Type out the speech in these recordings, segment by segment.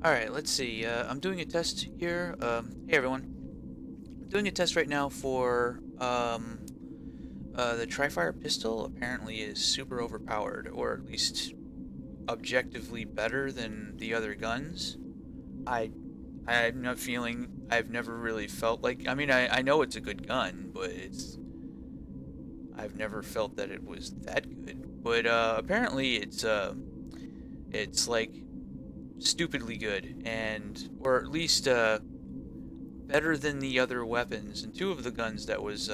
Alright, let's see. I'm doing a test here. Hey everyone. I'm doing a test right now for the Trifire pistol. Apparently is super overpowered, or at least objectively better than the other guns. I I'm not feeling. I've never really felt like. I mean, I know it's a good gun, but I've never felt that it was that good. But apparently it's like stupidly good, and or at least better than the other weapons. And two of the guns that was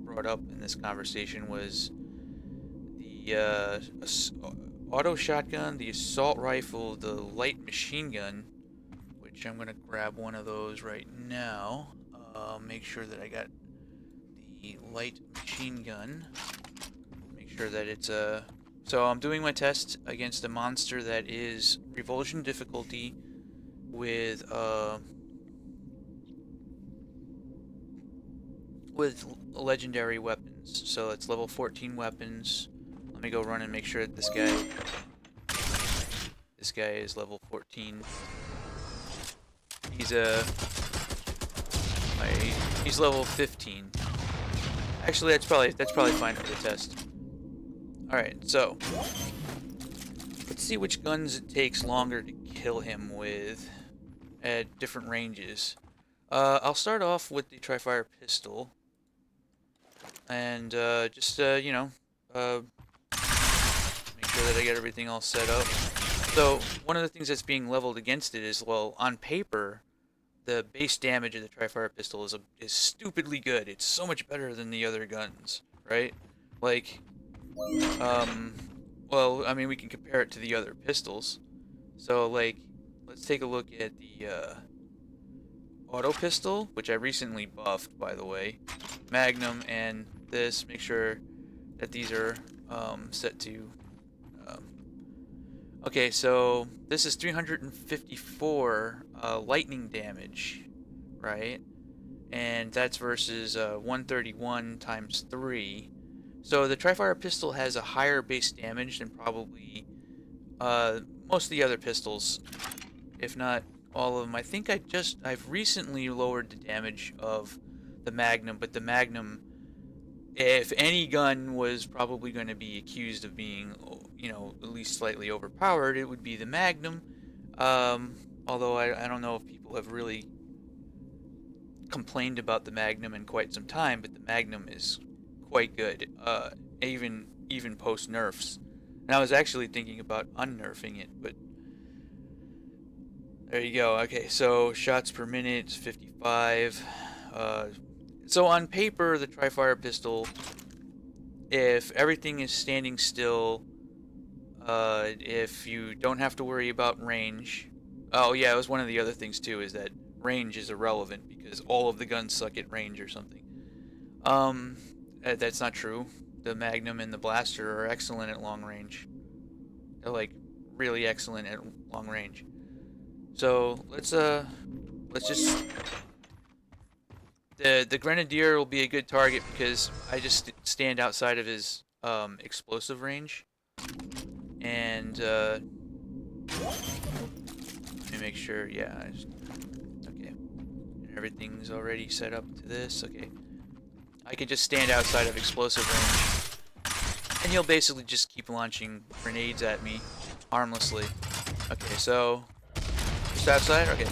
brought up in this conversation was the auto shotgun, the assault rifle, the light machine gun, which I'm gonna grab one of those right now. Make sure that I got the light machine gun. Make sure that it's So I'm doing my test against a monster that is Revulsion difficulty with legendary weapons. So it's level 14 weapons. Let me go run and make sure that this guy is level 14. He's level 15. Actually, that's probably fine for the test. All right, so let's see which guns it takes longer to kill him with at different ranges. I'll start off with the Trifire pistol, and just you know, make sure that I get everything all set up. So one of the things that's being leveled against it is, well, on paper, the base damage of the Trifire pistol is stupidly good. It's so much better than the other guns, right? Like, well, I mean, we can compare it to the other pistols. So, like, let's take a look at the auto pistol, which I recently buffed, by the way. Magnum and this. Make sure that these are set to. Okay, so this is 354 lightning damage, right? And that's versus 131 times 3. So the Trifire pistol has a higher base damage than probably most of the other pistols, if not all of them. I think I've recently lowered the damage of the Magnum, but the Magnum, if any gun was probably going to be accused of being, you know, at least slightly overpowered, it would be the Magnum. Although I don't know if people have really complained about the Magnum in quite some time, but the Magnum is quite good, even post nerfs. And I was actually thinking about unnerfing it, but there you go. Okay, so shots per minute is 55. So on paper, the Trifire pistol, if everything is standing still, if you don't have to worry about range. Oh yeah, it was one of the other things too, is that range is irrelevant because all of the guns suck at range or something. That's not true. The Magnum and the Blaster are excellent at long range. They're like really excellent at long range. So let's just the Grenadier will be a good target because I just stand outside of his explosive range. And let me make sure. Yeah, okay. And everything's already set up to this. Okay. I could just stand outside of explosive range, and he'll basically just keep launching grenades at me harmlessly. Okay, so just outside. Okay.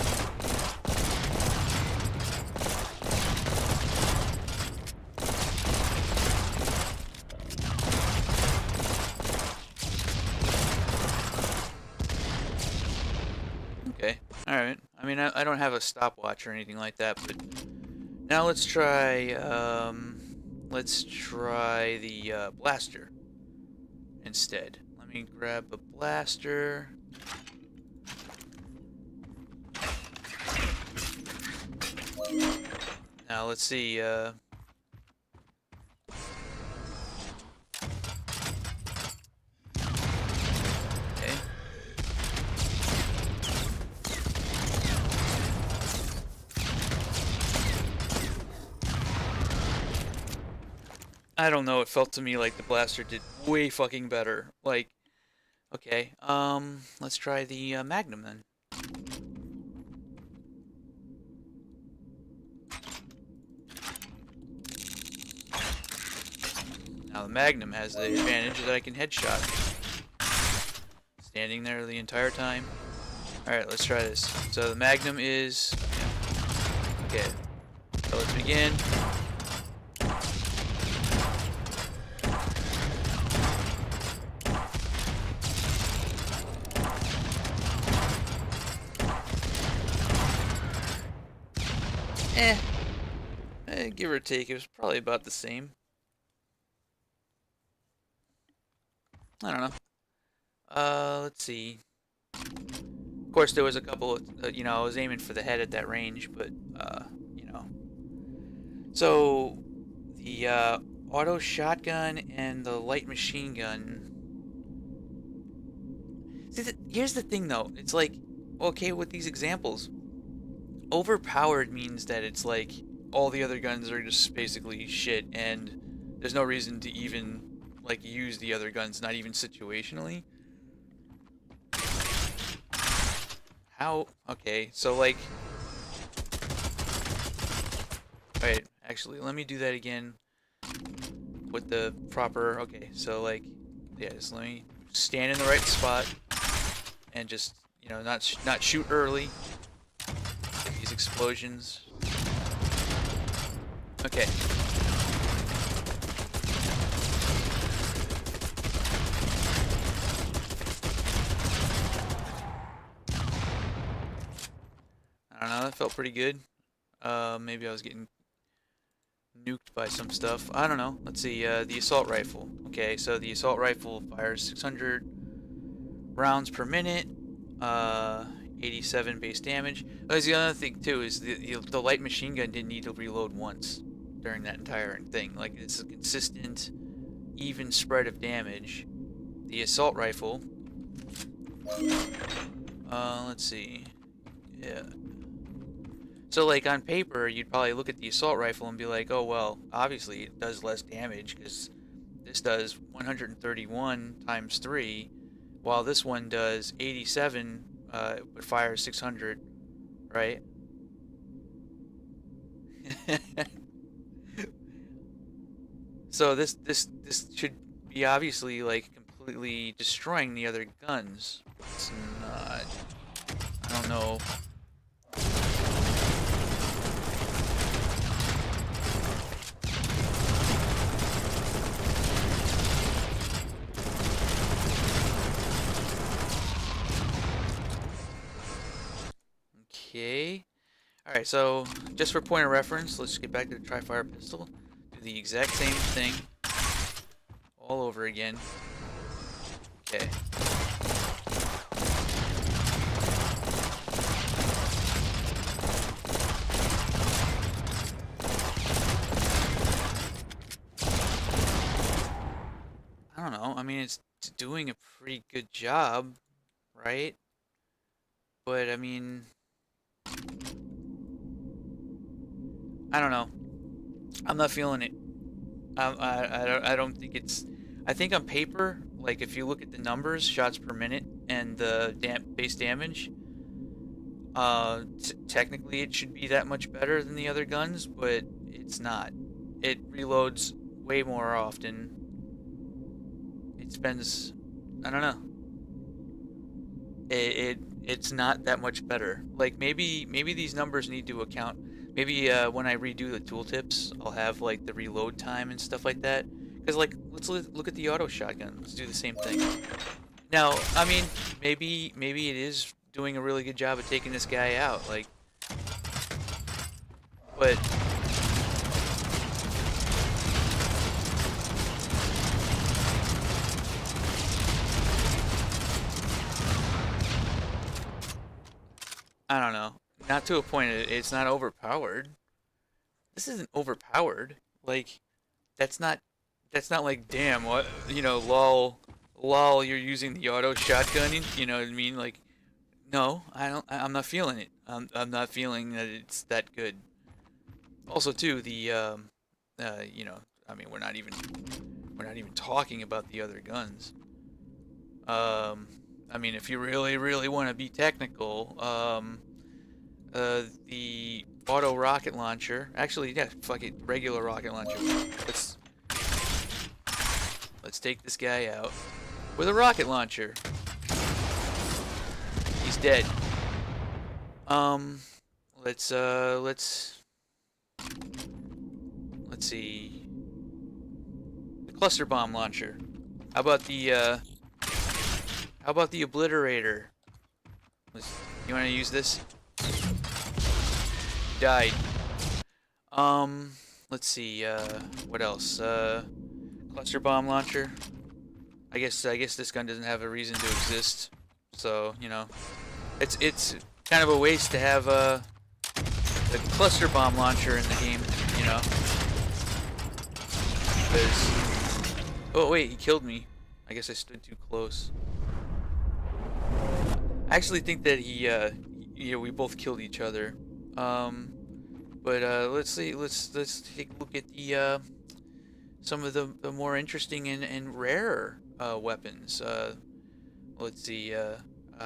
Okay. All right. I mean, I don't have a stopwatch or anything like that, but now let's try the blaster instead. Let me grab a blaster. Now let's see. Okay. I don't know, it felt to me like the blaster did way fucking better. Like, okay, let's try the Magnum then. Magnum has the advantage that I can headshot. Standing there the entire time. Alright, let's try this. So the Magnum is... Yeah. Okay. So let's begin. Give or take, it was probably about the same. I don't know. Let's see. Of course, there was a couple of, you know, I was aiming for the head at that range, but, you know. So, the, auto shotgun and the light machine gun. See, here's the thing, though. It's like, okay, with these examples, overpowered means that it's like, all the other guns are just basically shit, and there's no reason to even, like, use the other guns, not even situationally. How? Okay, so, like... Wait, actually, let me do that again with the proper... Okay, so, like, yeah, just let me stand in the right spot and just, you know, not shoot early. Get these explosions. Okay. I don't know, that felt pretty good. Maybe I was getting nuked by some stuff. I don't know. Let's see, the assault rifle. Okay, so the assault rifle fires 600 rounds per minute. 87 base damage. There's the other thing, too, is the light machine gun didn't need to reload once during that entire thing. Like, it's a consistent, even spread of damage. The assault rifle... let's see... Yeah. So, like, on paper, you'd probably look at the assault rifle and be like, oh, well, obviously it does less damage, because this does 131 times 3, while this one does 87, but fires 600, right? So this should be obviously, like, completely destroying the other guns. It's not... I don't know... Okay. Alright, so just for point of reference, let's get back to the Trifire pistol. Do the exact same thing all over again. Okay. I don't know. I mean, it's doing a pretty good job, right? But I mean... I don't know. I'm not feeling it. I don't think it's... I think on paper, like if you look at the numbers, shots per minute, and the base damage, technically it should be that much better than the other guns, but it's not. It reloads way more often. It spends... I don't know. It's not that much better. Like, maybe these numbers need to account... Maybe when I redo the tooltips, I'll have like the reload time and stuff like that. Because like, let's look at the auto shotgun. Let's do the same thing. Now, I mean, maybe it is doing a really good job of taking this guy out. Like, but I don't know. Not to a point. It's not overpowered. This isn't overpowered. Like, that's not like, damn, what, you know, lol, you're using the auto shotgun. You know what I mean? Like, no, I'm not feeling it. I'm not feeling that it's that good. Also, too, the you know, I mean, we're not even talking about the other guns. I mean, if you really want to be technical, the auto rocket launcher, actually, yeah, fuck it, regular rocket launcher. Let's take this guy out with a rocket launcher. He's dead. Let's see. The cluster bomb launcher. How about the obliterator? You want to use this? Died. Let's see. What else? Cluster bomb launcher. I guess this gun doesn't have a reason to exist. So you know, it's kind of a waste to have a cluster bomb launcher in the game. You know. Because, oh wait, he killed me. I guess I stood too close. I actually think that we both killed each other. But let's see. Let's take a look at the some of the more interesting and rarer weapons. Let's see. How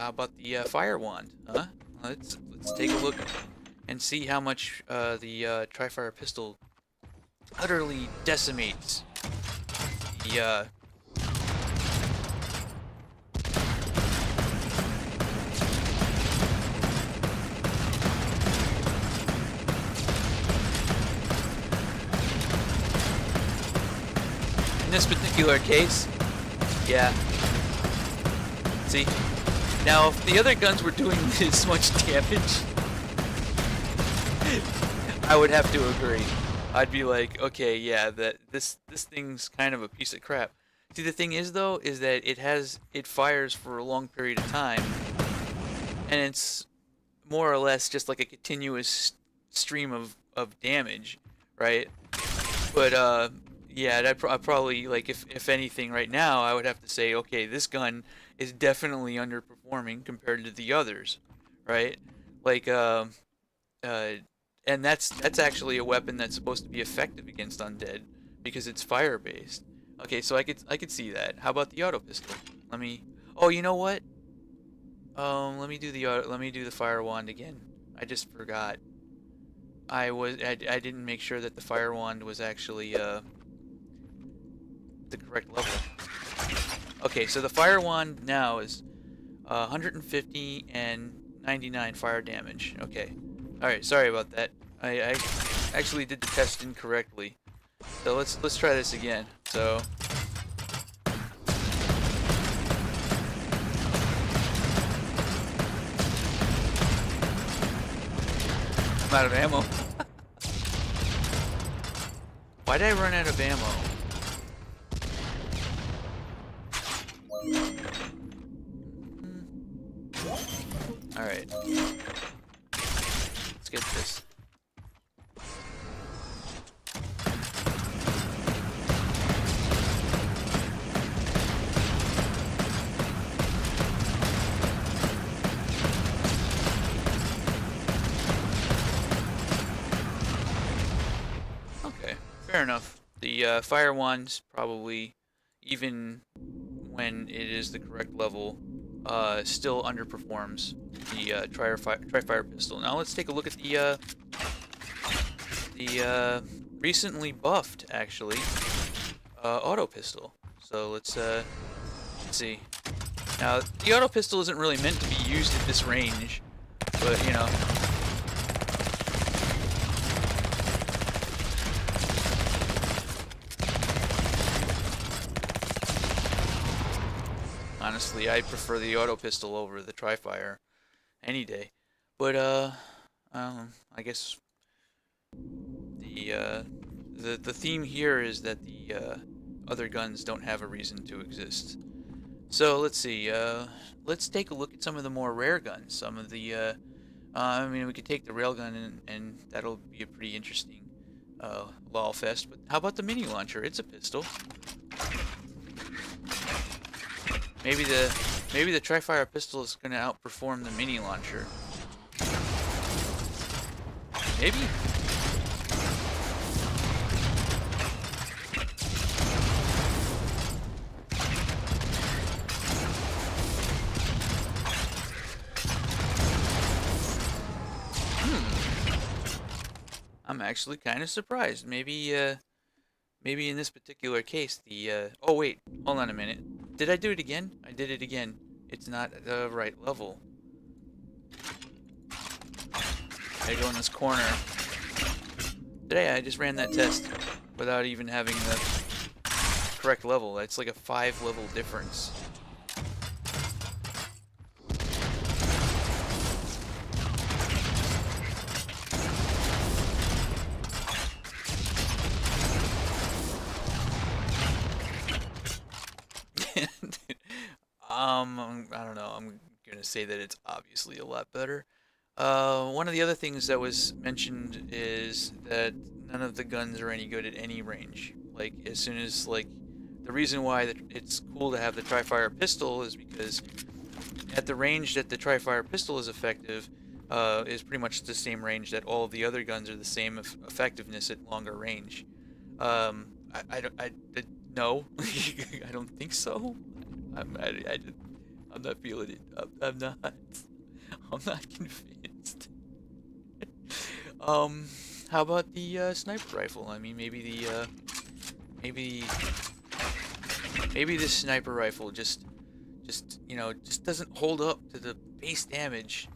about the fire wand? Huh? Let's take a look and see how much the Trifire pistol utterly decimates the in this particular case, yeah. See, now if the other guns were doing this much damage, I would have to agree. I'd be like, okay, yeah, that this thing's kind of a piece of crap. See, the thing is though, is that it fires for a long period of time, and it's more or less just like a continuous stream of damage, right? But yeah, I'd probably, like, if anything right now, I would have to say, okay, this gun is definitely underperforming compared to the others, right? Like and that's actually a weapon that's supposed to be effective against undead because it's fire based. Okay, so I could see that. How about the auto pistol? Let me. Oh, you know what? Let me do the fire wand again. I just forgot. I didn't make sure that the fire wand was actually the correct level. Okay, so the fire wand now is 150 and 99 fire damage. Okay. Alright, sorry about that. I actually did the test incorrectly. So let's try this again. So I'm out of ammo. Why did I run out of ammo? Alright. Let's get this. Okay, fair enough. The fire wand's probably, even when it is the correct level, still underperforms the Trifire pistol. Now let's take a look at the recently buffed, actually, auto pistol. So let's see. Now the auto pistol isn't really meant to be used at this range, but you know. Honestly, I prefer the auto pistol over the Trifire any day. But I guess the theme here is that the other guns don't have a reason to exist. So let's see. Let's take a look at some of the more rare guns. Some of the I mean, we could take the railgun and that'll be a pretty interesting lol fest. But how about the mini launcher? It's a pistol. Maybe the Trifire pistol is gonna outperform the mini launcher. Maybe. I'm actually kind of surprised. Maybe maybe in this particular case, the, oh wait, hold on a minute. Did I do it again? I did it again. It's not the right level. I go in this corner. Today I just ran that test without even having the correct level. That's like a 5-level difference. I don't know. I'm gonna say that it's obviously a lot better. One of the other things that was mentioned is that none of the guns are any good at any range. Like, as soon as, like, the reason why it's cool to have the Trifire pistol is because at the range that the Trifire pistol is effective, is pretty much the same range that all of the other guns are the same effectiveness at longer range. No, I don't think so. I'm not feeling it. I'm not. I'm not convinced. How about the sniper rifle? I mean, maybe this sniper rifle just you know, just doesn't hold up to the base damage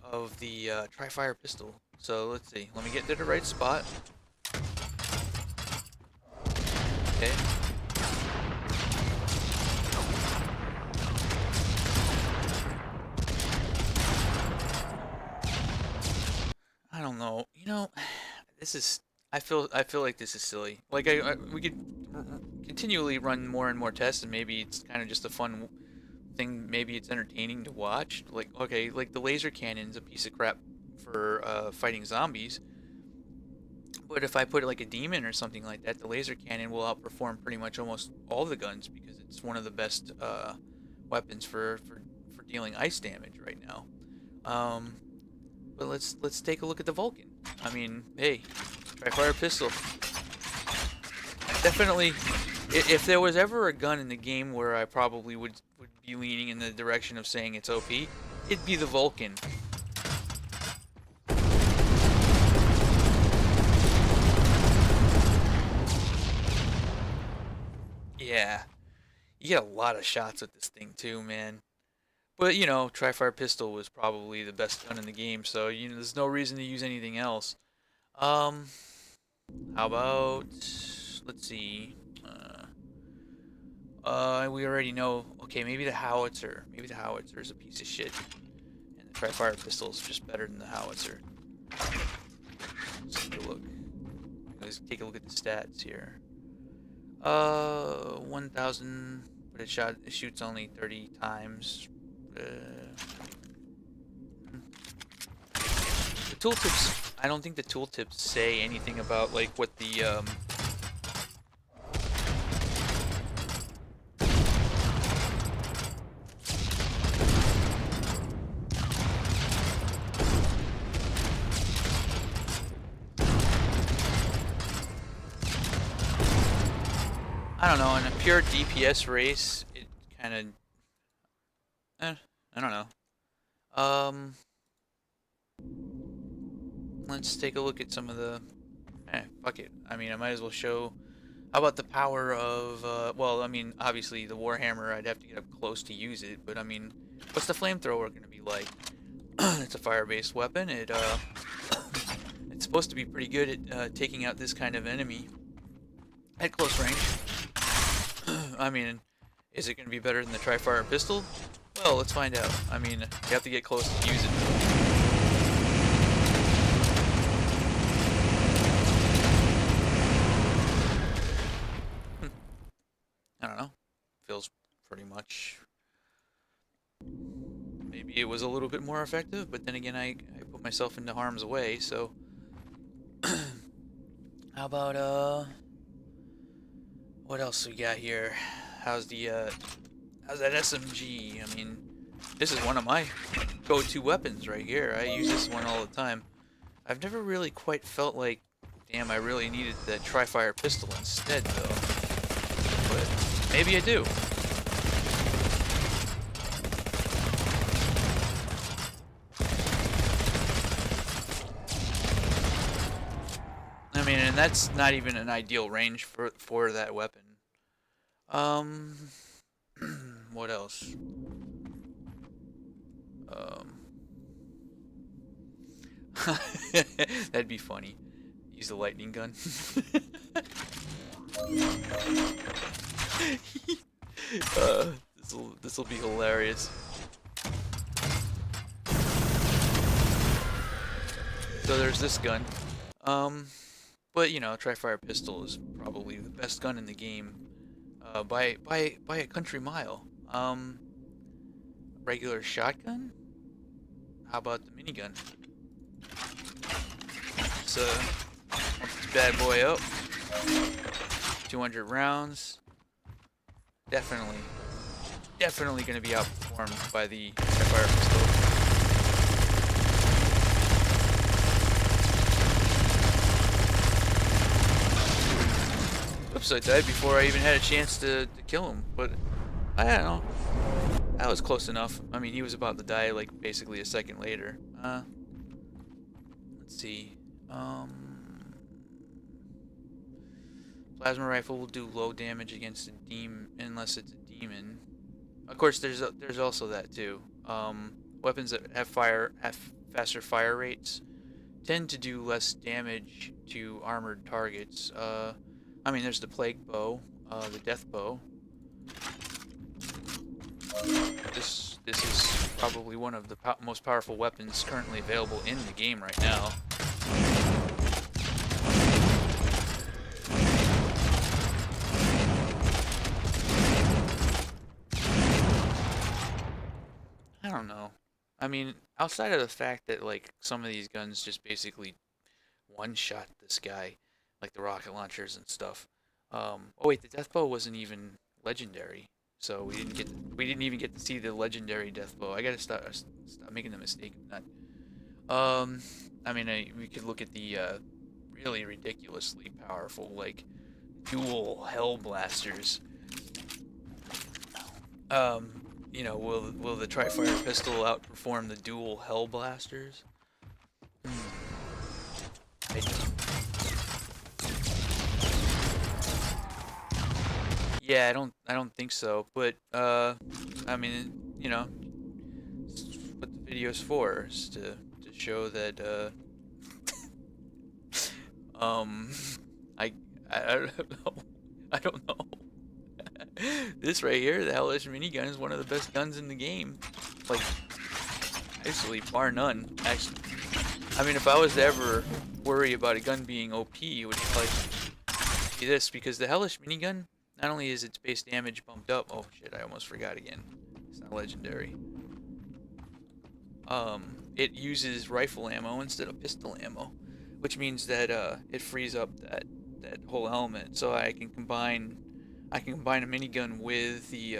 of the Trifire pistol. So let's see. Let me get to the right spot. Okay. I don't know. You know, this is. I feel like this is silly. Like we could continually run more and more tests, and maybe it's kind of just a fun thing. Maybe it's entertaining to watch. Like, okay, like the laser cannon's a piece of crap for fighting zombies. But if I put like a demon or something like that, the laser cannon will outperform pretty much almost all the guns because it's one of the best weapons for dealing ice damage right now. But let's take a look at the Vulcan. I mean, hey, Trifire pistol. Definitely, if there was ever a gun in the game where I probably would be leaning in the direction of saying it's OP, it'd be the Vulcan. Yeah, you get a lot of shots with this thing too, man. But, you know, Trifire pistol was probably the best gun in the game, so, you know, there's no reason to use anything else. How about, let's see, we already know, okay, maybe the howitzer. Maybe the howitzer is a piece of shit, and the Trifire pistol is just better than the howitzer. Let's take a look. Let's take a look at the stats here. 1,000, but it shoots only 30 times. The tooltips, I don't think the tooltips say anything about like what the I don't know, in a pure DPS race, it kind of I don't know. Let's take a look at some of the... fuck it. I mean, I might as well show... How about the power of... well, I mean, obviously, the Warhammer, I'd have to get up close to use it, but I mean, what's the flamethrower going to be like? It's a fire-based weapon. It's supposed to be pretty good at taking out this kind of enemy at close range. I mean, is it going to be better than the Trifire pistol? Well, let's find out. I mean, you have to get close to use it. I don't know. Feels pretty much... Maybe it was a little bit more effective, but then again, I put myself into harm's way, so... How about, what else we got here? How's that SMG? I mean, this is one of my go-to weapons right here. I use this one all the time. I've never really quite felt like, damn, I really needed the Trifire pistol instead, though. But maybe I do. I mean, and that's not even an ideal range for that weapon. What else? That'd be funny. Use the lightning gun. This'll be hilarious. So there's this gun. But you know, Trifire pistol is probably the best gun in the game, by a country mile. Regular shotgun? How about the minigun? So, pump this bad boy up. 200 rounds. Definitely gonna be outperformed by the Trifire pistol. Oops, I died before I even had a chance to kill him, but I don't know. That was close enough. I mean, he was about to die like basically a second later. Let's see. Plasma rifle will do low damage against a demon unless it's a demon. Of course, there's also that too. Weapons that have faster fire rates tend to do less damage to armored targets. I mean, there's the plague bow, the death bow. This is probably one of the most powerful weapons currently available in the game right now. I don't know. I mean, outside of the fact that like some of these guns just basically one-shot this guy, like the rocket launchers and stuff. Oh wait, the death bow wasn't even legendary, so we didn't even get to see the legendary death bow. I gotta stop making the mistake of that. I mean, we could look at the really ridiculously powerful like dual hell blasters. You know, will the Trifire pistol outperform the dual hell blasters? Yeah, I don't think so. But I mean, you know, that's what the video's for, is to show that I don't know. I don't know. This right here, the Hellish minigun, is one of the best guns in the game. Like, actually, bar none. Actually, I mean, if I was to ever worry about a gun being OP, it would probably be this, because the Hellish minigun, not only is its base damage bumped up. Oh shit! I almost forgot again. It's not legendary. It uses rifle ammo instead of pistol ammo, which means that it frees up that whole element. So I can combine a minigun with the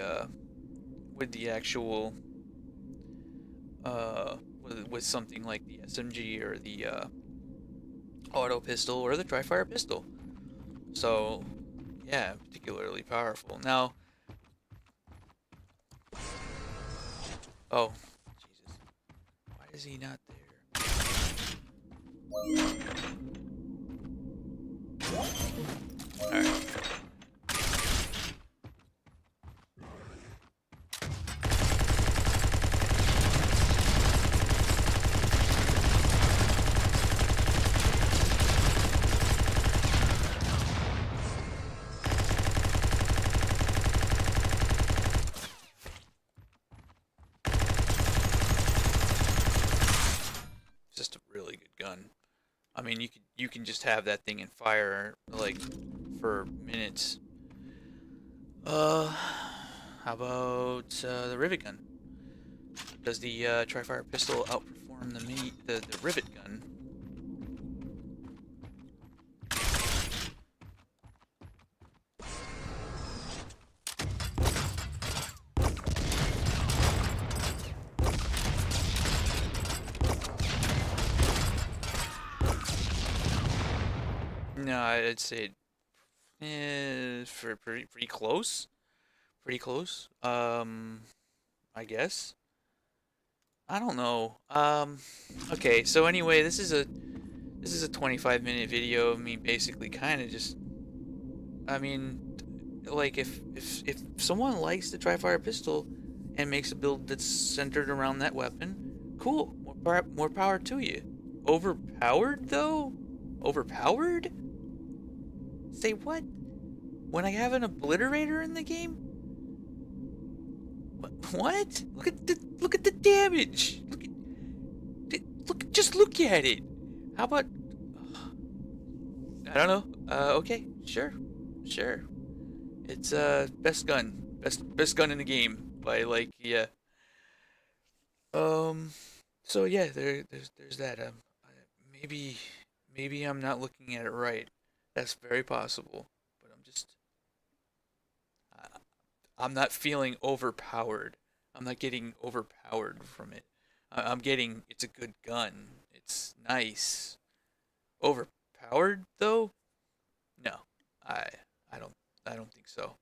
actual with something like the SMG or the auto pistol or the Trifire pistol. So yeah, particularly powerful. Now, oh Jesus, why is he not there? All right. Just a really good gun. I mean, you can just have that thing in fire like for minutes. How about the rivet gun? Does the Trifire pistol outperform the rivet gun? No, I'd say for pretty close. Pretty close. I guess. I don't know. Okay, so anyway, this is This is a 25-minute video of me basically kind of just, I mean, like if someone likes the Trifire pistol and makes a build that's centered around that weapon, cool. More power to you. Overpowered though? Overpowered? Say what? When I have an obliterator in the game? What? Look at the damage. Just look at it. How about I don't know. Okay, sure. Sure. It's best gun. Best gun in the game by like yeah. Um so yeah, there's that. Maybe maybe I'm not looking at it right. That's very possible. But uh, I'm not feeling overpowered. I'm not getting overpowered from it. I'm getting it's a good gun. It's nice. Overpowered though? No. I I don't I don't think so.